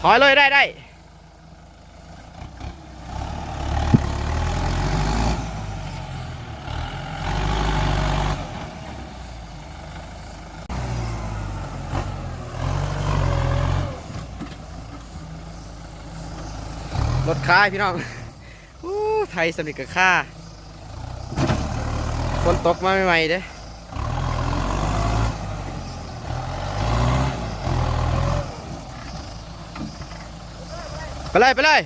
ถอยเลยได้รถค่าพี่น้องไทยสำนึกกับค่าฝนตกมาใหม่ๆเด้ไปเลย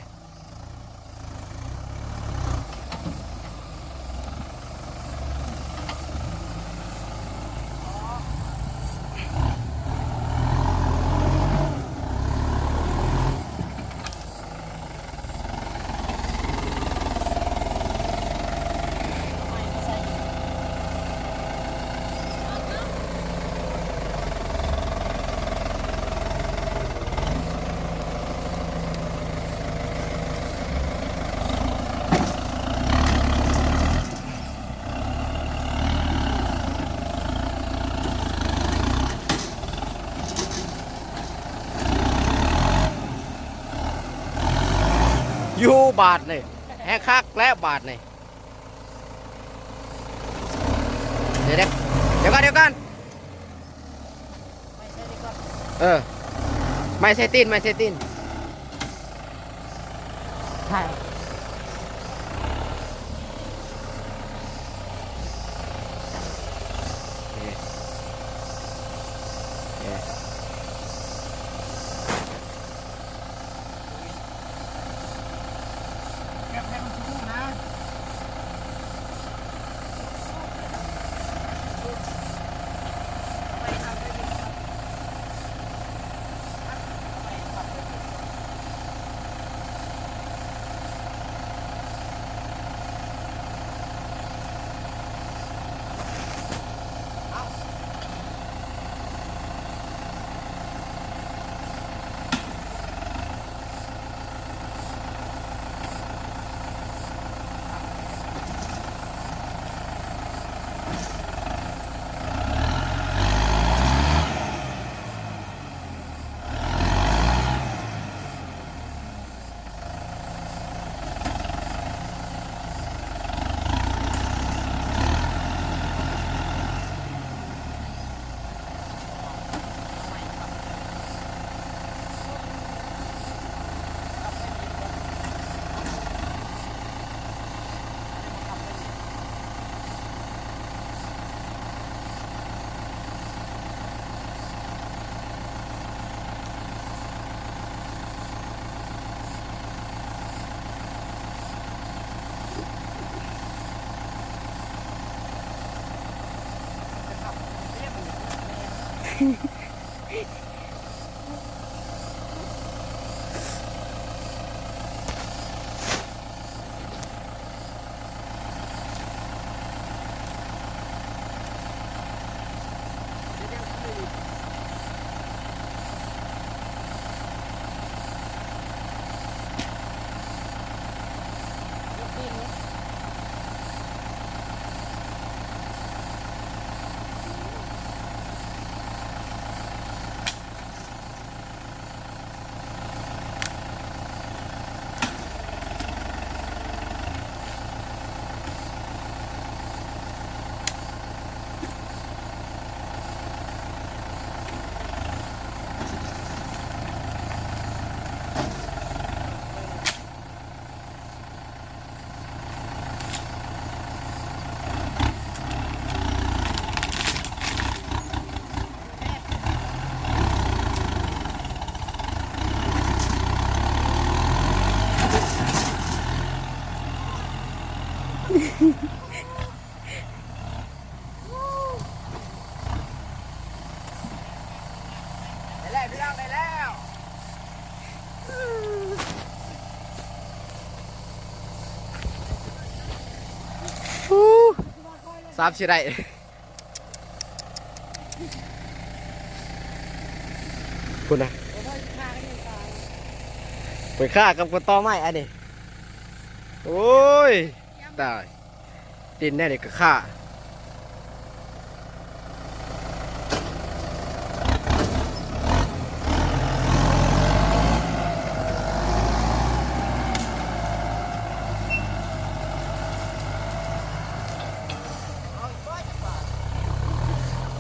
อยู่บาทเลยแหกคักและบาทเลยเดี๋ยวกันไม่เซตินใช่ได้แล้วสามสิได้คุณนะไปฆ่ากับกระต่อไม้อันนี้โอ้ยตายดินแน่เลยก็ฆ่า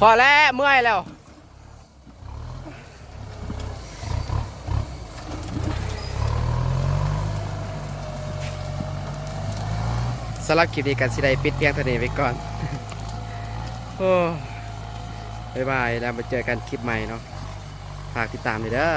อแล้วเมื่อยแล้วสำหรับคลิปนี้กันสิได้ปิดเพียงเท่านี้ไปก่อน โอ้บ๊ายบายแล้วมาเจอกันคลิปใหม่เนาะฝากติดตามเลยเด้อ